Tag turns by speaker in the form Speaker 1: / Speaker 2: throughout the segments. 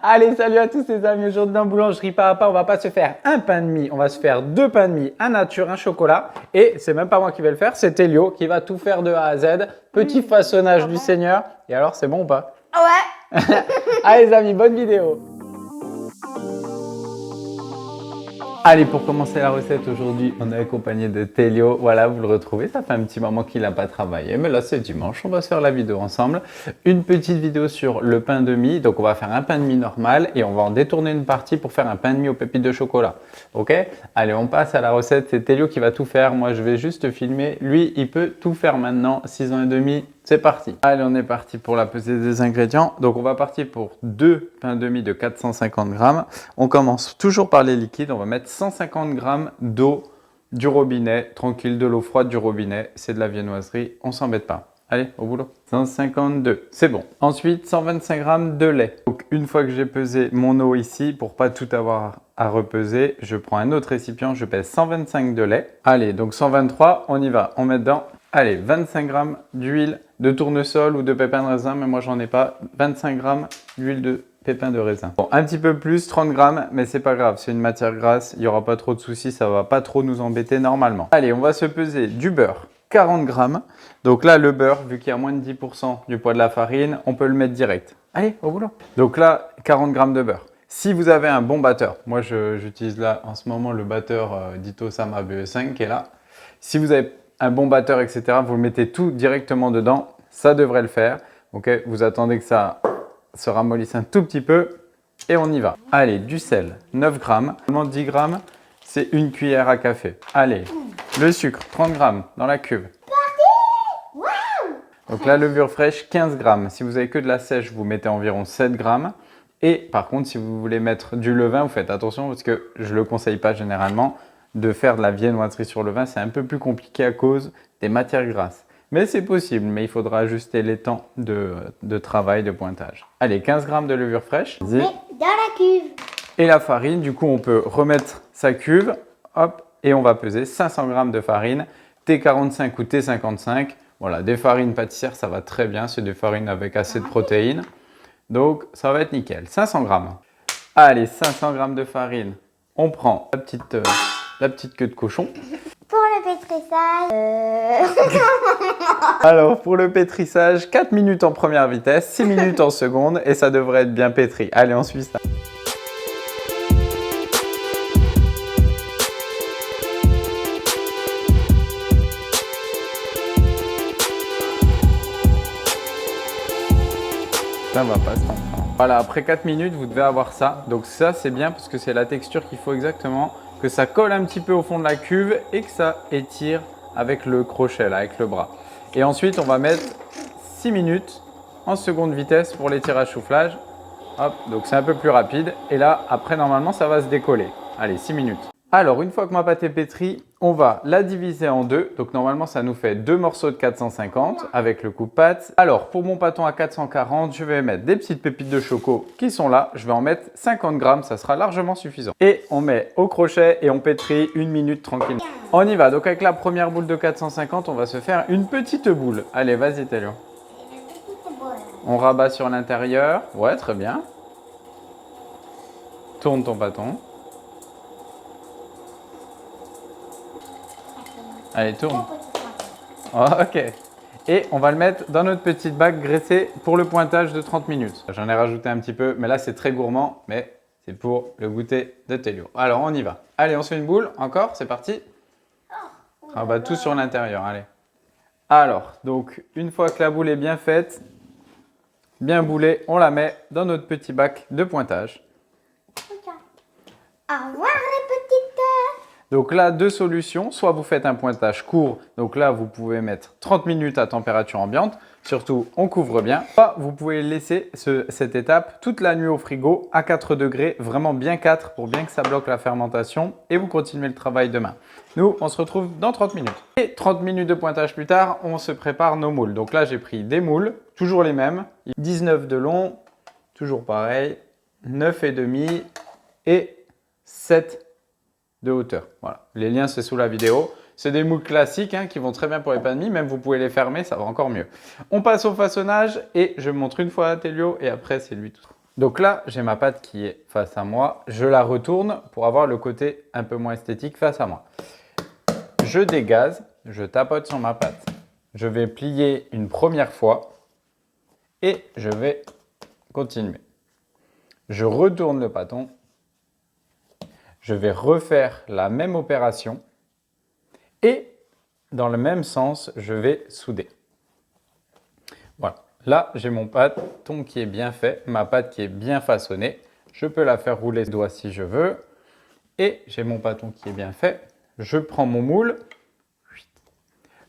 Speaker 1: Allez, salut à tous les amis. Aujourd'hui dans Boulangerie Papa, on va pas se faire un pain de mie, on va se faire deux pains de mie, un nature, un chocolat. Et c'est même pas moi qui vais le faire, c'est Télio qui va tout faire de A à Z. Petit façonnage du Seigneur. Et alors, c'est bon ou pas?
Speaker 2: Ouais.
Speaker 1: Allez les amis, bonne vidéo. Allez, pour commencer la recette aujourd'hui, on est accompagné de Télio. Voilà, vous le retrouvez, ça fait un petit moment qu'il n'a pas travaillé. Mais là, c'est dimanche, on va se faire la vidéo ensemble. Une petite vidéo sur le pain de mie. Donc, on va faire un pain de mie normal et on va en détourner une partie pour faire un pain de mie aux pépites de chocolat. Ok? Allez, on passe à la recette. C'est Télio qui va tout faire. Moi, je vais juste filmer. Lui, il peut tout faire maintenant. 6 ans et demi. C'est parti. Allez, on est parti pour la pesée des ingrédients. Donc, on va partir pour deux pains de mie de 450 grammes. On commence toujours par les liquides. On va mettre 150 grammes d'eau du robinet. Tranquille, de l'eau froide du robinet. C'est de la viennoiserie. On s'embête pas. Allez, au boulot. 152, c'est bon. Ensuite, 125 grammes de lait. Donc, une fois que j'ai pesé mon eau ici, pour pas tout avoir à repeser, je prends un autre récipient. Je pèse 125 de lait. Allez, donc 123, on y va. On met dedans. Allez, 25 grammes d'huile de tournesol ou de pépins de raisin, mais moi j'en ai pas. 25 grammes d'huile de pépins de raisin. Bon, un petit peu plus, 30 grammes, mais c'est pas grave, c'est une matière grasse, il n'y aura pas trop de soucis, ça va pas trop nous embêter normalement. Allez, on va se peser du beurre, 40 grammes. Donc là, le beurre, vu qu'il y a moins de 10% du poids de la farine, on peut le mettre direct. Allez, au boulot. Donc là, 40 grammes de beurre. Si vous avez un bon batteur, moi j'utilise là en ce moment le batteur Ditto Sama BE5 qui est là. Si vous avez un bon batteur, etc., vous le mettez tout directement dedans, ça devrait le faire. Ok, vous attendez que ça se ramollisse un tout petit peu et on y va. Allez, du sel, 9 grammes. Seulement 10 grammes, c'est une cuillère à café. Allez, le sucre, 30 grammes dans la cuve. Donc la levure fraîche, 15 grammes. Si vous avez que de la sèche, vous mettez environ 7 grammes. Et par contre, si vous voulez mettre du levain, vous faites attention parce que je ne le conseille pas généralement de faire de la viennoiserie sur le vin. C'est un peu plus compliqué à cause des matières grasses. Mais c'est possible, mais il faudra ajuster les temps de travail, de pointage. Allez, 15 grammes de levure fraîche.
Speaker 2: Mais dans la cuve.
Speaker 1: Et la farine, du coup, on peut remettre sa cuve. Hop, et on va peser 500 grammes de farine. T45 ou T55. Voilà, des farines pâtissières, ça va très bien. C'est des farines avec assez de protéines. Donc, ça va être nickel. 500 grammes. Allez, 500 grammes de farine. On prend la petite queue de cochon.
Speaker 2: Pour le pétrissage,
Speaker 1: Alors, pour le pétrissage, 4 minutes en première vitesse, 6 minutes en seconde et ça devrait être bien pétri. Allez, on suit ça. Ça va pas se comprendre. Voilà, après 4 minutes, vous devez avoir ça. Donc ça, c'est bien parce que c'est la texture qu'il faut exactement. Que ça colle un petit peu au fond de la cuve et que ça étire avec le crochet, là, avec le bras. Et ensuite, on va mettre 6 minutes en seconde vitesse pour l'étirage soufflage. Hop, donc c'est un peu plus rapide. Et là, après, normalement, ça va se décoller. Allez, 6 minutes. Alors, une fois que ma pâte est pétrie, on va la diviser en deux. Donc, normalement, ça nous fait deux morceaux de 450 avec le coupe-pâte. Alors, pour mon pâton à 440, je vais mettre des petites pépites de choco qui sont là. Je vais en mettre 50 grammes, ça sera largement suffisant. Et on met au crochet et on pétrit 1 minute tranquillement. On y va. Donc, avec la première boule de 450, on va se faire une petite boule. Allez, vas-y, Télio. On rabat sur l'intérieur. Ouais, très bien. Tourne ton pâton. Allez, tourne. Oh, ok. Et on va le mettre dans notre petite bague graissée pour le pointage de 30 minutes. J'en ai rajouté un petit peu, mais là c'est très gourmand, mais c'est pour le goûter de Télio. Alors on y va. Allez, on se fait une boule, encore, c'est parti. On va tout sur l'intérieur, allez. Alors, donc une fois que la boule est bien faite, bien boulée, on la met dans notre petit bac de pointage.
Speaker 2: au revoir les petites.
Speaker 1: Donc là, deux solutions. Soit vous faites un pointage court. Donc là, vous pouvez mettre 30 minutes à température ambiante. Surtout, on couvre bien. Soit vous pouvez laisser cette étape toute la nuit au frigo à 4 degrés. Vraiment bien 4 pour bien que ça bloque la fermentation. Et vous continuez le travail demain. Nous, on se retrouve dans 30 minutes. Et 30 minutes de pointage plus tard, on se prépare nos moules. Donc là, j'ai pris des moules, toujours les mêmes. 19 de long, toujours pareil. 9,5 et 7 de hauteur. Voilà, les liens c'est sous la vidéo. C'est des moules classiques qui vont très bien pour les pains de mie, même vous pouvez les fermer, ça va encore mieux. On passe au façonnage et je montre une fois à Télio et après c'est lui tout. Donc là, j'ai ma pâte qui est face à moi. Je la retourne pour avoir le côté un peu moins esthétique face à moi. Je dégaze, je tapote sur ma pâte. Je vais plier une première fois et je vais continuer. Je retourne le pâton. Je vais refaire la même opération et dans le même sens, je vais souder. Voilà. Là, j'ai mon pâton qui est bien fait, ma pâte qui est bien façonnée. Je peux la faire rouler le doigt si je veux. Et j'ai mon pâton qui est bien fait. Je prends mon moule.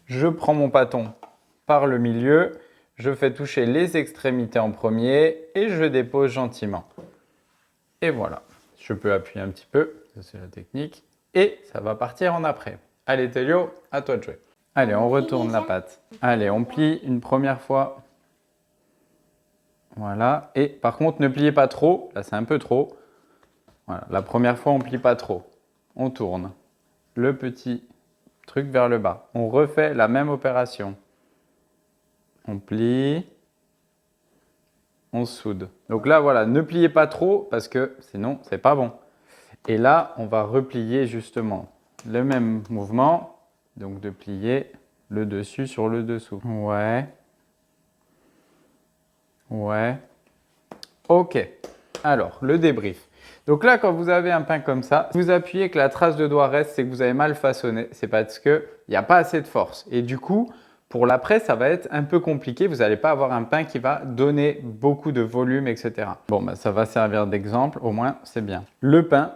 Speaker 1: Je prends mon pâton par le milieu. Je fais toucher les extrémités en premier et je dépose gentiment. Et voilà. Je peux appuyer un petit peu. Ça, c'est la technique. Et ça va partir en après. Allez, Télio, à toi de jouer. Allez, on retourne la pâte. Allez, on plie une première fois. Voilà. Et par contre, ne pliez pas trop. Là, c'est un peu trop. Voilà. La première fois, on ne plie pas trop. On tourne le petit truc vers le bas. On refait la même opération. On plie. On soude. Donc là, voilà, ne pliez pas trop parce que sinon, c'est pas bon. Et là, on va replier justement le même mouvement. Donc de plier le dessus sur le dessous. Ouais. Ouais. Ok. Alors, le débrief. Donc là, quand vous avez un pain comme ça, si vous appuyez que la trace de doigt reste, c'est que vous avez mal façonné. C'est parce qu'il n'y a pas assez de force. Et du coup, pour l'après, ça va être un peu compliqué. Vous n'allez pas avoir un pain qui va donner beaucoup de volume, etc. Bon, ben, ça va servir d'exemple. Au moins, c'est bien. Le pain,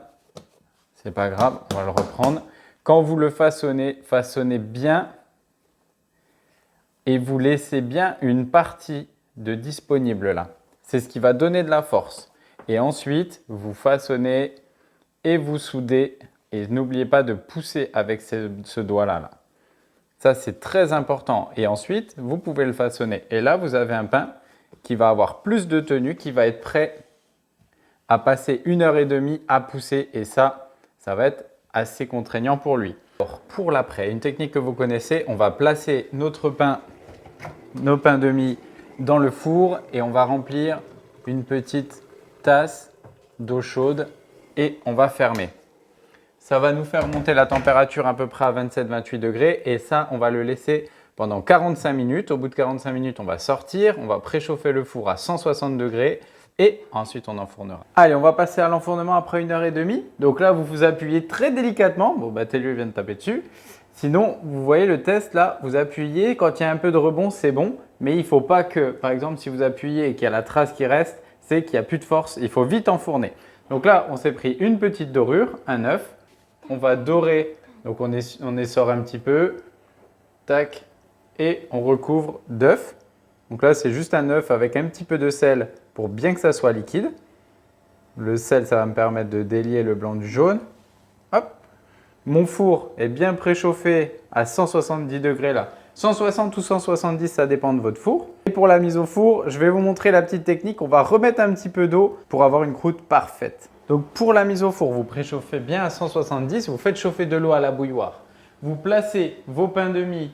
Speaker 1: c'est pas grave. On va le reprendre. Quand vous le façonnez, façonnez bien et vous laissez bien une partie de disponible là. C'est ce qui va donner de la force. Et ensuite, vous façonnez et vous soudez. Et n'oubliez pas de pousser avec ce doigt-là. Là. Ça, c'est très important. Et ensuite, vous pouvez le façonner. Et là, vous avez un pain qui va avoir plus de tenue, qui va être prêt à passer 1h30 à pousser. Et ça va être assez contraignant pour lui. Alors, pour l'après, une technique que vous connaissez, on va placer nos pains de mie dans le four et on va remplir une petite tasse d'eau chaude et on va fermer. Ça va nous faire monter la température à peu près à 27-28 degrés et ça, on va le laisser pendant 45 minutes. Au bout de 45 minutes, on va sortir, on va préchauffer le four à 160 degrés et ensuite on enfournera. Allez, on va passer à l'enfournement après 1h30. Donc là, vous vous appuyez très délicatement. Bon, bah, Télio vient de taper dessus. Sinon, vous voyez le test là, vous appuyez, quand il y a un peu de rebond, c'est bon. Mais il ne faut pas que, par exemple, si vous appuyez et qu'il y a la trace qui reste, c'est qu'il n'y a plus de force. Il faut vite enfourner. Donc là, on s'est pris une petite dorure, un œuf. On va dorer, donc on essore un petit peu. Tac. Et on recouvre d'œuf. Donc là, c'est juste un œuf avec un petit peu de sel pour bien que ça soit liquide. Le sel, ça va me permettre de délier le blanc du jaune. Hop. Mon four est bien préchauffé à 170 degrés là. 160 ou 170, ça dépend de votre four. Et pour la mise au four, je vais vous montrer la petite technique. On va remettre un petit peu d'eau pour avoir une croûte parfaite. Donc pour la mise au four, vous préchauffez bien à 170. Vous faites chauffer de l'eau à la bouilloire. Vous placez vos pains de mie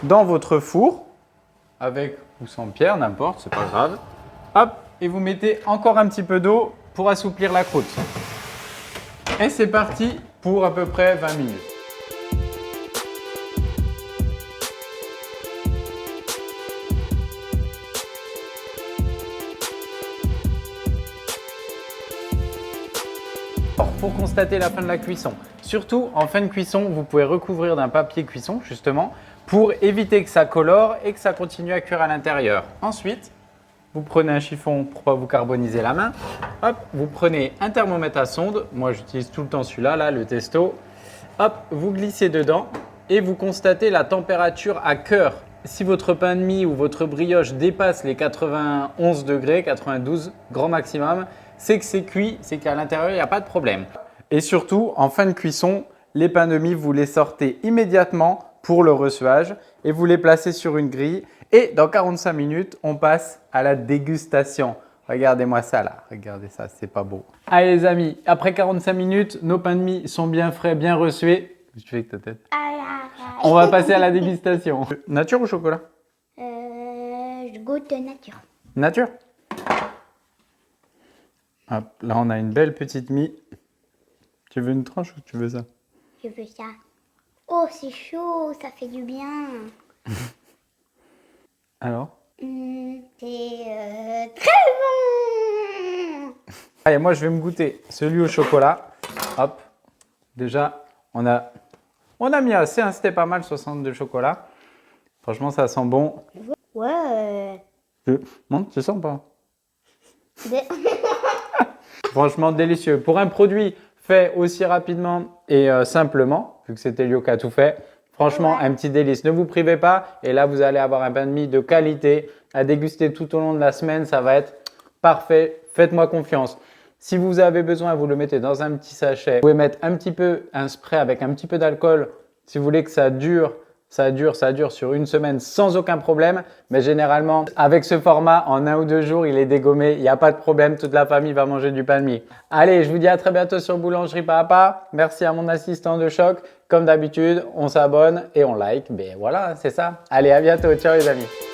Speaker 1: dans votre four, avec ou sans pierre, n'importe, c'est pas grave. Hop, et vous mettez encore un petit peu d'eau pour assouplir la croûte. Et c'est parti pour à peu près 20 minutes. Alors, pour constater la fin de la cuisson, surtout en fin de cuisson, vous pouvez recouvrir d'un papier cuisson justement pour éviter que ça colore et que ça continue à cuire à l'intérieur. Ensuite, vous prenez un chiffon pour ne pas vous carboniser la main. Hop, vous prenez un thermomètre à sonde. Moi, j'utilise tout le temps celui-là, là, le Testo. Hop, vous glissez dedans et vous constatez la température à cœur. Si votre pain de mie ou votre brioche dépasse les 91 degrés, 92 grand maximum, c'est que c'est cuit, c'est qu'à l'intérieur, il n'y a pas de problème. Et surtout, en fin de cuisson, les pains de mie, vous les sortez immédiatement pour le reçuage et vous les placez sur une grille. Et dans 45 minutes, on passe à la dégustation. Regardez-moi ça là, regardez ça, c'est pas beau. Allez les amis, après 45 minutes, nos pains de mie sont bien frais, bien reçués. Qu'est-ce que tu fais avec ta tête? On va passer à la dégustation. Nature ou chocolat?
Speaker 2: Je goûte nature.
Speaker 1: Nature. Hop, là, on a une belle petite mie. Tu veux une tranche ou tu veux ça?
Speaker 2: Je veux ça. Oh, c'est chaud, ça fait du bien.
Speaker 1: Alors?
Speaker 2: C'est très bon.
Speaker 1: Allez, moi, je vais me goûter celui au chocolat. Hop. Déjà, on a mis assez, hein, c'était pas mal, 62 chocolat. Franchement, ça sent bon.
Speaker 2: Ouais.
Speaker 1: Non, tu sens pas?
Speaker 2: Mais-
Speaker 1: Franchement, délicieux. Pour un produit fait aussi rapidement et simplement, vu que c'était Telio qui a tout fait, franchement,
Speaker 2: Ouais.
Speaker 1: un petit délice. Ne vous privez pas. Et là, vous allez avoir un pain de mie de qualité à déguster tout au long de la semaine. Ça va être parfait. Faites-moi confiance. Si vous avez besoin, vous le mettez dans un petit sachet. Vous pouvez mettre un petit peu un spray avec un petit peu d'alcool si vous voulez que ça dure. Ça dure sur une semaine sans aucun problème. Mais généralement, avec ce format, en 1 ou 2 jours, il est dégommé. Il n'y a pas de problème. Toute la famille va manger du pain de mie. Allez, je vous dis à très bientôt sur Boulangerie Papa. Merci à mon assistant de choc. Comme d'habitude, on s'abonne et on like. Ben voilà, c'est ça. Allez, à bientôt. Ciao les amis.